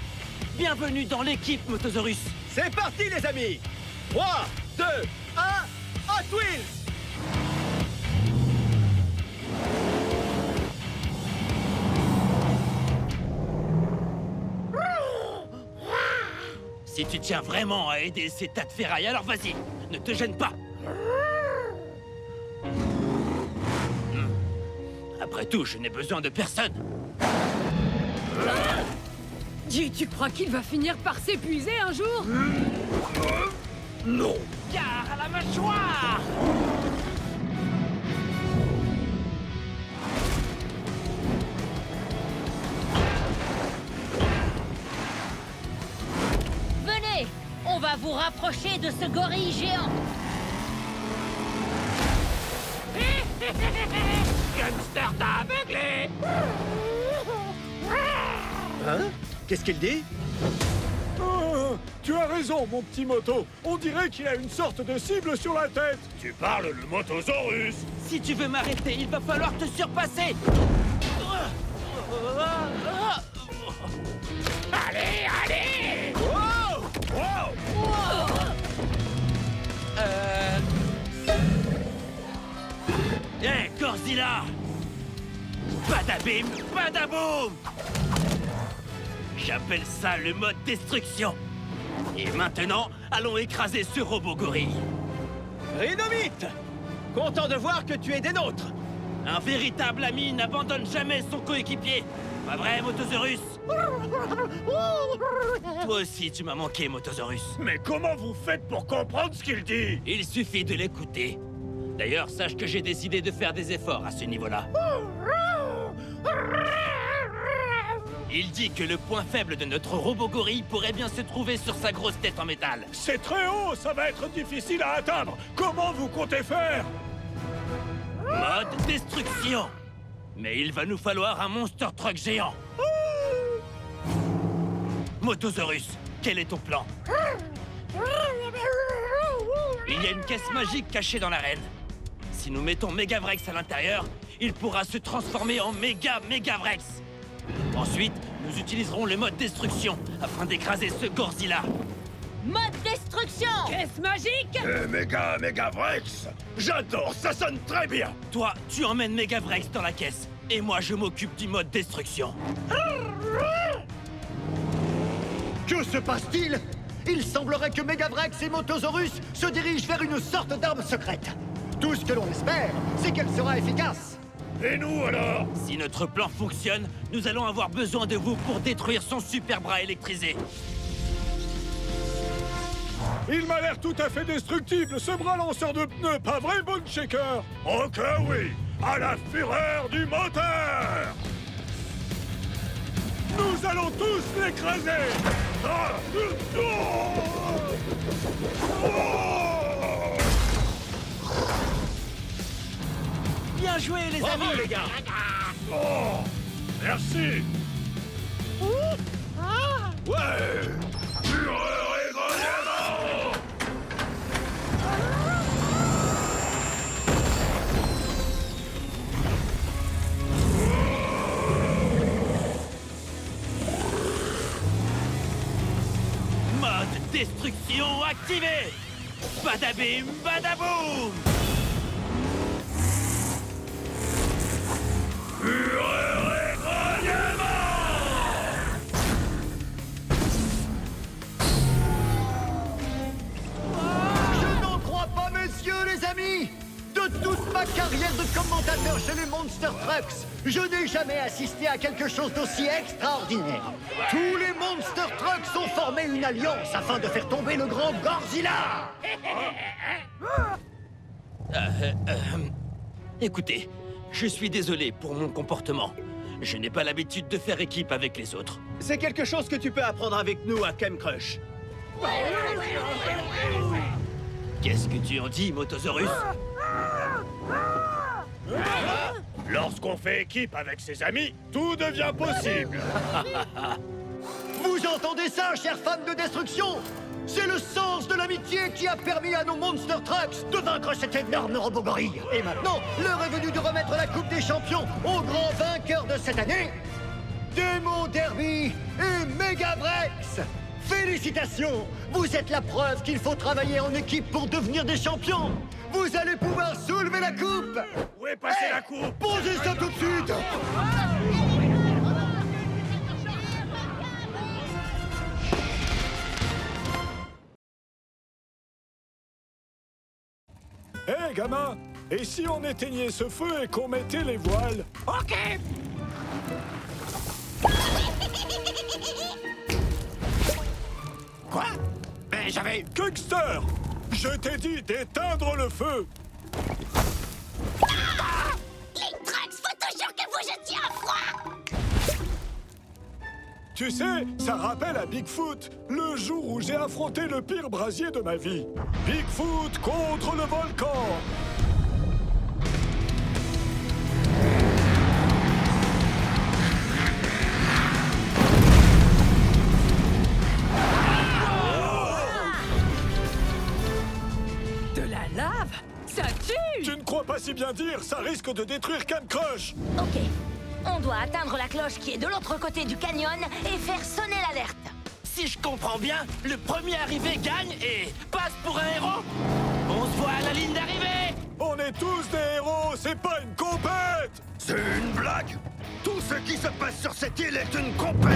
Bienvenue dans l'équipe Motosaurus. C'est parti, les amis! 3, 2, 1, Hot Wheels! Si tu tiens vraiment à aider ces tas de ferraille, alors vas-y, ne te gêne pas. Après tout, je n'ai besoin de personne. Dis, tu crois qu'il va finir par s'épuiser un jour? Non. Gare à la mâchoire! Venez, on va vous rapprocher de ce gorille géant. Gunster t'a aveuglé! Hein? Qu'est-ce qu'il dit? Oh, tu as raison, mon petit moto. On dirait qu'il a une sorte de cible sur la tête. Tu parles le Motosaurus. Si tu veux m'arrêter, il va falloir te surpasser! Allez, allez! Wow! Wow! Hé, Godzilla! Badabim, badaboum! J'appelle ça le mode destruction. Et maintenant, allons écraser ce robot gorille. Rhinomite! Content de voir que tu es des nôtres. Un véritable ami n'abandonne jamais son coéquipier. Pas vrai, Motosaurus? Toi aussi, tu m'as manqué, Motosaurus. Mais comment vous faites pour comprendre ce qu'il dit? Il suffit de l'écouter. D'ailleurs, sache que j'ai décidé de faire des efforts à ce niveau-là. Il dit que le point faible de notre robot gorille pourrait bien se trouver sur sa grosse tête en métal. C'est très haut, ça va être difficile à atteindre. Comment vous comptez faire? Mode destruction. Mais il va nous falloir un monster truck géant. Motosaurus, quel est ton plan? Il y a une caisse magique cachée dans l'arène. Si nous mettons Megavrex à l'intérieur, il pourra se transformer en Megavrex. Ensuite, nous utiliserons le mode destruction afin d'écraser ce Godzilla. Mode destruction. Caisse magique? Megavrex. J'adore, ça sonne très bien. Toi, tu emmènes Megavrex dans la caisse. Et moi, je m'occupe du mode destruction. Que se passe-t-il? Il semblerait que Megavrex et Motosaurus se dirigent vers une sorte d'arme secrète. Tout ce que l'on espère, c'est qu'elle sera efficace. Et nous alors? Si notre plan fonctionne, nous allons avoir besoin de vous pour détruire son super bras électrisé. Il m'a l'air tout à fait destructible, ce bras lanceur de pneus, pas vrai, Bone Shaker? Oh que oui! À la fureur du moteur! Nous allons tous l'écraser! Ah! Bien joué, les Bravo, amis! les gars! Oh! Merci! Ouais! Fureur et grognement! Mode destruction activé! Badabim, badaboum! Fureur et grognement! Je n'en crois pas, messieurs les amis! De toute ma carrière de commentateur chez les Monster Trucks, je n'ai jamais assisté à quelque chose d'aussi extraordinaire. Tous les Monster Trucks ont formé une alliance afin de faire tomber le grand Godzilla! Écoutez, je suis désolé pour mon comportement. Je n'ai pas l'habitude de faire équipe avec les autres. C'est quelque chose que tu peux apprendre avec nous à Chem Crush. Qu'est-ce que tu en dis, Motosaurus? Lorsqu'on fait équipe avec ses amis, tout devient possible. Vous entendez ça, chers fans de destruction? C'est le sens de l'amitié qui a permis à nos Monster Trucks de vaincre cet énorme robot gorille. Et maintenant, l'heure est venue de remettre la Coupe des Champions au grand vainqueur de cette année, Demo Derby et Megavrex. Félicitations! Vous êtes la preuve qu'il faut travailler en équipe pour devenir des champions. Vous allez pouvoir soulever la coupe. Où est passée la coupe? Posez ça tout de suite. Hé, gamin, et si on éteignait ce feu et qu'on mettait les voiles? Ok. Quoi? Mais j'avais... Gangster! Je t'ai dit d'éteindre le feu! Les Trunks, faut toujours que vous jetiez à froid! Tu sais, ça rappelle à Bigfoot, le jour où j'ai affronté le pire brasier de ma vie. Bigfoot contre le volcan! De la lave? Ça tue! Tu ne crois pas si bien dire, ça risque de détruire Can Crush! Ok, on doit atteindre la cloche qui est de l'autre côté du canyon et faire sonner l'alerte. Si je comprends bien, le premier arrivé gagne et passe pour un héros. On se voit à la ligne d'arrivée. On est tous des héros, c'est pas une compète! C'est une blague. Tout ce qui se passe sur cette île est une compète.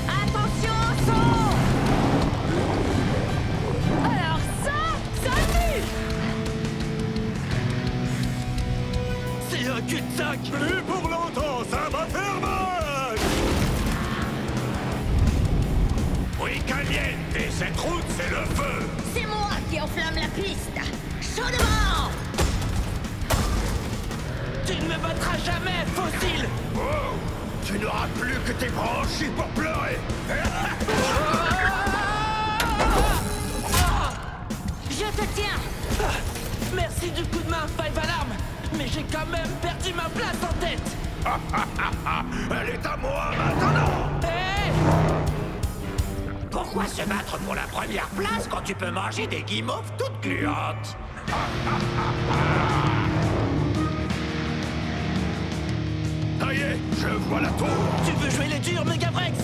Attention au saut! Alors ça tue! C'est un cul-de-sac. Plus pour longtemps, ça va faire mal! Oui, caliente. Et cette route, c'est le feu. C'est moi qui enflamme la piste! Chaudement! Tu ne me battras jamais, fossile. Oh, tu n'auras plus que tes branchies pour pleurer. Je te tiens! Merci du coup de main, Five Alarm. Mais j'ai quand même perdu ma place en tête. Elle est à moi maintenant. Hé! Pourquoi se battre pour la première place quand tu peux manger des guimauves toutes gluantes? Ça y est, je vois la tour. Tu veux jouer les durs, Megavrex?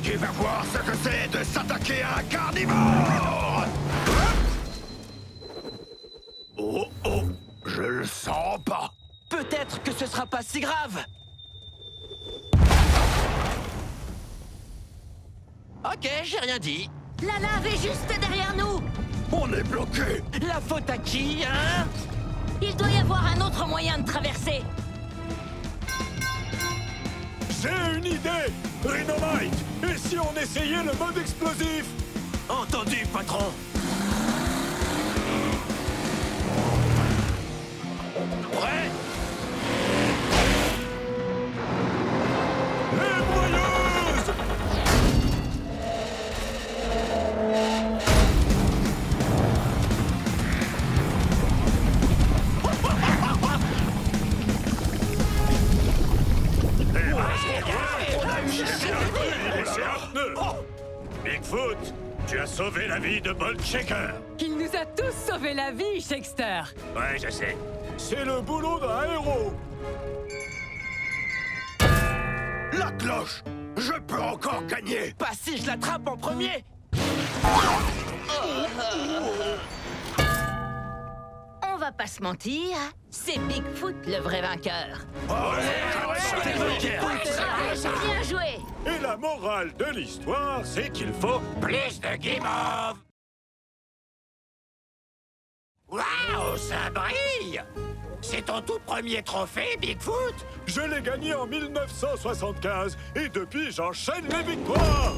Tu vas voir ce que c'est de s'attaquer à un carnivore. Oh, oh, je le sens pas. Peut-être que ce sera pas si grave. Ok, j'ai rien dit. La lave est juste derrière nous! On est bloqué. La faute à qui, hein? Il doit y avoir un autre moyen de traverser! J'ai une idée! Rhinomite! Et si on essayait le mode explosif? Entendu, patron. Prêt? Les broyeuses! C'est un pneu! Bigfoot, tu as sauvé la vie de Bolt Shaker! Il nous a tous sauvé la vie, Shakester! Ouais, je sais. C'est le boulot d'un héros! La cloche. Je peux encore gagner. Pas si je l'attrape en premier. On va pas se mentir, c'est Bigfoot le vrai vainqueur. T'es le vainqueur. Bien joué! Et la morale de l'histoire, c'est qu'il faut... Plus de guimauves! Waouh, ça brille! C'est ton tout premier trophée, Bigfoot? Je l'ai gagné en 1975 et depuis j'enchaîne les victoires!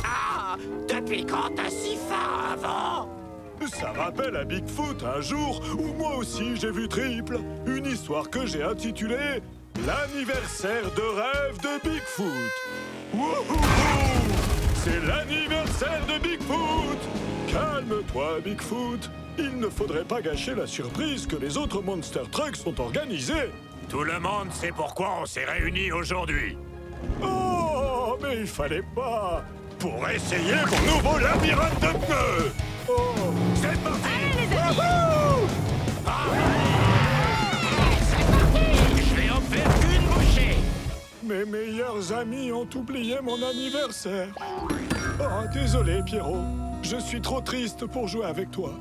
Ah! Depuis quand t'as si faim avant? Ça rappelle à Bigfoot un jour où moi aussi j'ai vu triple. Une histoire que j'ai intitulée L'anniversaire de rêve de Bigfoot. Wouhou! C'est l'anniversaire de Bigfoot! Calme-toi, Bigfoot. Il ne faudrait pas gâcher la surprise que les autres Monster Trucks ont organisée. Tout le monde sait pourquoi on s'est réunis aujourd'hui. Oh, mais il fallait pas. Pour essayer mon nouveau labyrinthe de pneus. Oh, C'est parti! Allez, les amis! Je vais en faire une bouchée! mes meilleurs amis ont oublié mon anniversaire. Oh, désolé, Pierrot. Je suis trop triste pour jouer avec toi.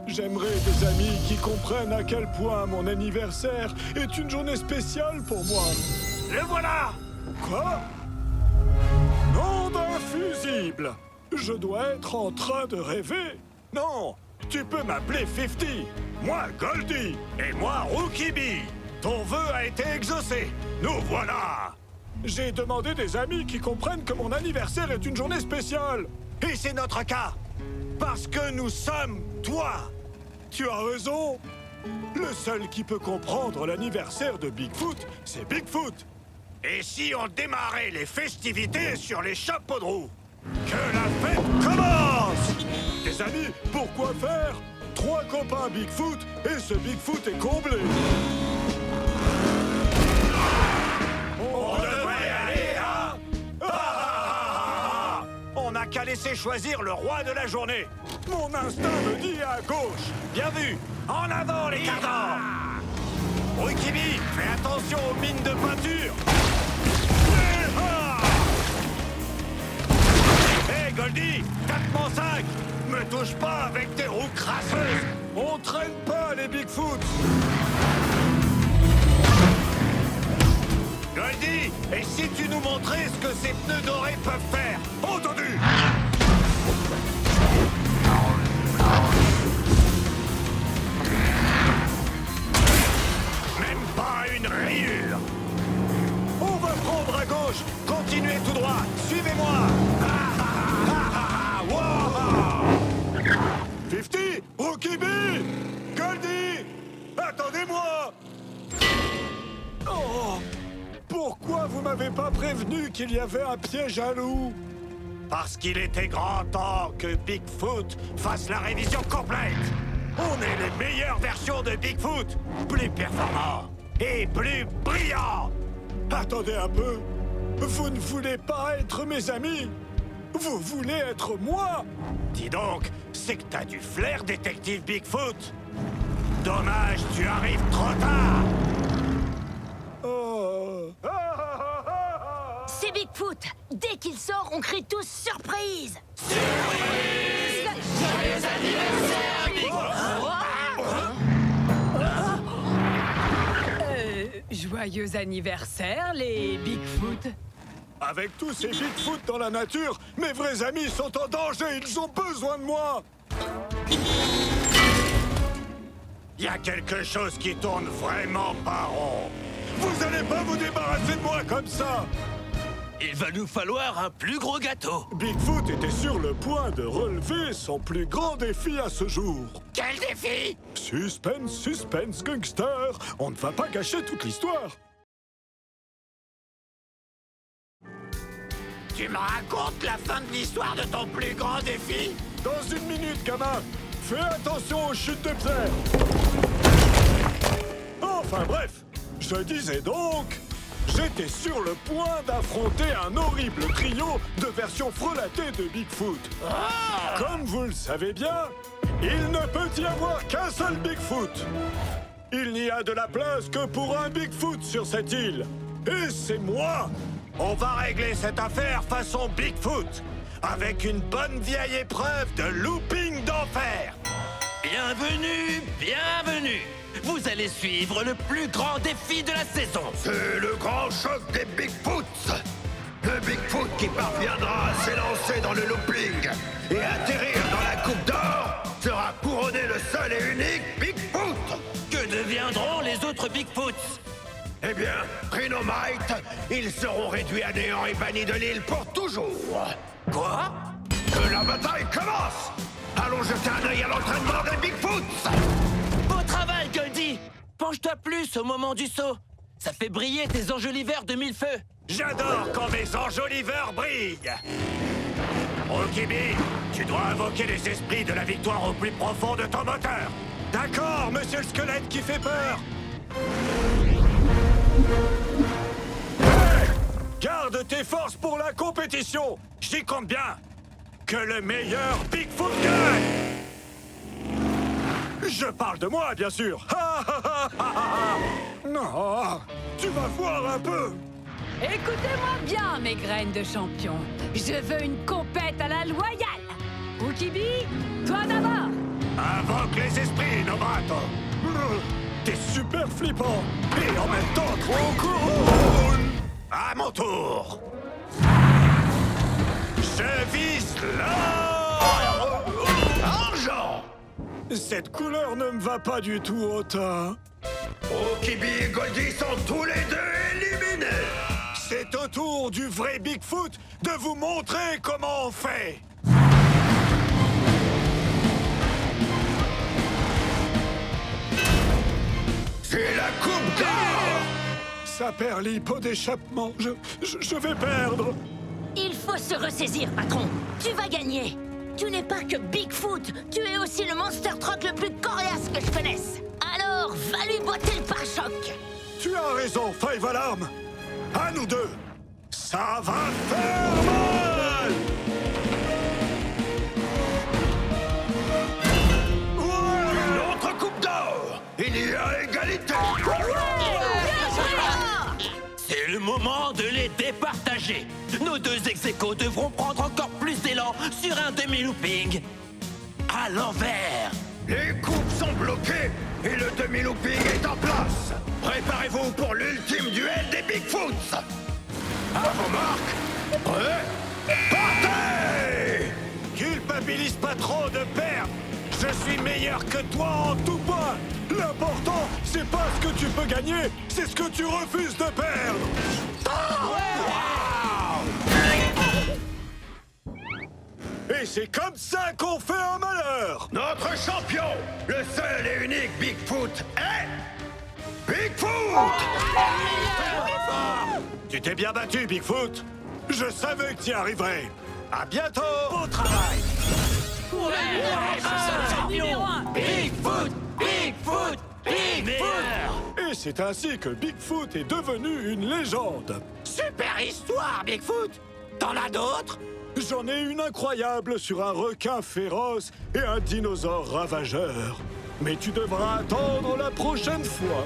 J'aimerais des amis qui comprennent à quel point mon anniversaire est une journée spéciale pour moi. Le voilà! Quoi? Nom d'un fusible! Je dois être en train de rêver. Non, tu peux m'appeler 50. Moi, Goldie. Et moi, Rookie Bee. Ton vœu a été exaucé. Nous voilà. J'ai demandé des amis qui comprennent que mon anniversaire est une journée spéciale. Et c'est notre cas. Parce que nous sommes toi. Tu as raison. Le seul qui peut comprendre l'anniversaire de Bigfoot, c'est Bigfoot. Et si on démarrait les festivités sur les chapeaux de roue? Que la fête commence! Des amis, pourquoi faire? 3 copains Bigfoot et ce Bigfoot est comblé. On devrait aller à... On n'a qu'à laisser choisir le roi de la journée. Mon instinct me dit à gauche. Bien vu! En avant, les cardans! Rookie Bee, fais attention aux mines de peinture! Hé, Goldie, 4x5! Me touche pas avec tes roues crasseuses! On traîne pas les Bigfoot. Goldie, et si tu nous montrais ce que ces pneus dorés peuvent faire? Entendu. Même pas une rayure! On va prendre à gauche. Continuez tout droit. Suivez-moi. 50, Rookie Bee, Goldie, attendez-moi. Oh, pourquoi vous m'avez pas prévenu qu'il y avait un piège à loup? Parce qu'il était grand temps que Bigfoot fasse la révision complète. On est les meilleures versions de Bigfoot, plus performants et plus brillants. Attendez un peu. Vous ne voulez pas être mes amis? Vous voulez être moi? Dis donc, c'est que t'as du flair, détective Bigfoot. Dommage, tu arrives trop tard. Oh. C'est Bigfoot. Dès qu'il sort, on crie tous surprise. Joyeux anniversaire, les Bigfoot. Avec tous ces Bigfoot dans la nature, mes vrais amis sont en danger, ils ont besoin de moi. Il y a quelque chose qui tourne vraiment pas rond. Vous allez pas vous débarrasser de moi comme ça. Il va nous falloir un plus gros gâteau. Bigfoot était sur le point de relever son plus grand défi à ce jour. Quel défi? Suspense, suspense, gangster. On ne va pas gâcher toute l'histoire. Tu me racontes la fin de l'histoire de ton plus grand défi? Dans 1 minute, gamin. Fais attention aux chutes de pierre. Enfin bref, je disais donc... J'étais sur le point d'affronter un horrible trio de versions frelatées de Bigfoot. Comme vous le savez bien, il ne peut y avoir qu'un seul Bigfoot. Il n'y a de la place que pour un Bigfoot sur cette île. Et c'est moi. On va régler cette affaire façon Bigfoot, avec une bonne vieille épreuve de looping d'enfer. Bienvenue, bienvenue. Vous allez suivre le plus grand défi de la saison. C'est le grand choc des Bigfoots. Le Bigfoot qui parviendra à s'élancer dans le looping et atterrir dans la coupe d'or sera couronné le seul et unique Bigfoot. Que deviendront les autres Bigfoots? Eh bien, Rhinomite, ils seront réduits à néant et bannis de l'île pour toujours. Quoi? Que la bataille commence. Allons jeter un œil à l'entraînement des Bigfoots. Beau travail, Goldie. Penche-toi plus au moment du saut. Ça fait briller tes enjoliveurs de 1000 feux. J'adore quand mes enjoliveurs brillent. Rookie Bee, tu dois invoquer les esprits de la victoire au plus profond de ton moteur. D'accord, monsieur le squelette qui fait peur. Hey! Garde tes forces pour la compétition. J'y compte bien. Que le meilleur Bigfoot gagne. Je parle de moi, bien sûr. Non, tu vas voir un peu. Écoutez-moi bien, mes graines de champion. Je veux une compète à la loyale. Rookie Bee, toi d'abord. Invoque les esprits, novato. T'es super flippant et en même temps trop cool. À mon tour. Je vise l'or. Argent! Cette couleur ne me va pas du tout au teint. Okibi et Goldie sont tous les deux éliminés! C'est au tour du vrai Bigfoot de vous montrer comment on fait. C'est la coupe d'or! Ça perd l'hippo d'échappement. Je vais perdre. Il faut se ressaisir, patron. Tu vas gagner. Tu n'es pas que Bigfoot, tu es aussi le monster truck le plus coriace que je connaisse. Alors, va lui botter le pare-choc. Tu as raison, Five Alarm. À nous deux. Ça va faire mal. Une autre coupe d'or! Il y a égalité! C'est le moment de les départager. Nos deux ex-aequo devront prendre encore plus d'élan sur un demi-looping. À l'envers. Les coupes sont bloquées et le demi-looping est en place! Préparez-vous pour l'ultime duel des Bigfoots! À vos marques! Prêts? Partez! Culpabilise pas trop de perdre. Je suis meilleur que toi en tout point. L'important, c'est pas ce que tu peux gagner, c'est ce que tu refuses de perdre. Et c'est comme ça qu'on fait un malheur. Notre champion, le seul et unique Bigfoot est... Bigfoot! Tu t'es bien battu, Bigfoot. Je savais que tu y arriverais. À bientôt. Bon travail. Numéro 1. Bigfoot! Bigfoot! Bigfoot! Et c'est ainsi que Bigfoot est devenu une légende. Super histoire, Bigfoot. T'en as d'autres? J'en ai une incroyable sur un requin féroce et un dinosaure ravageur. Mais tu devras attendre la prochaine fois.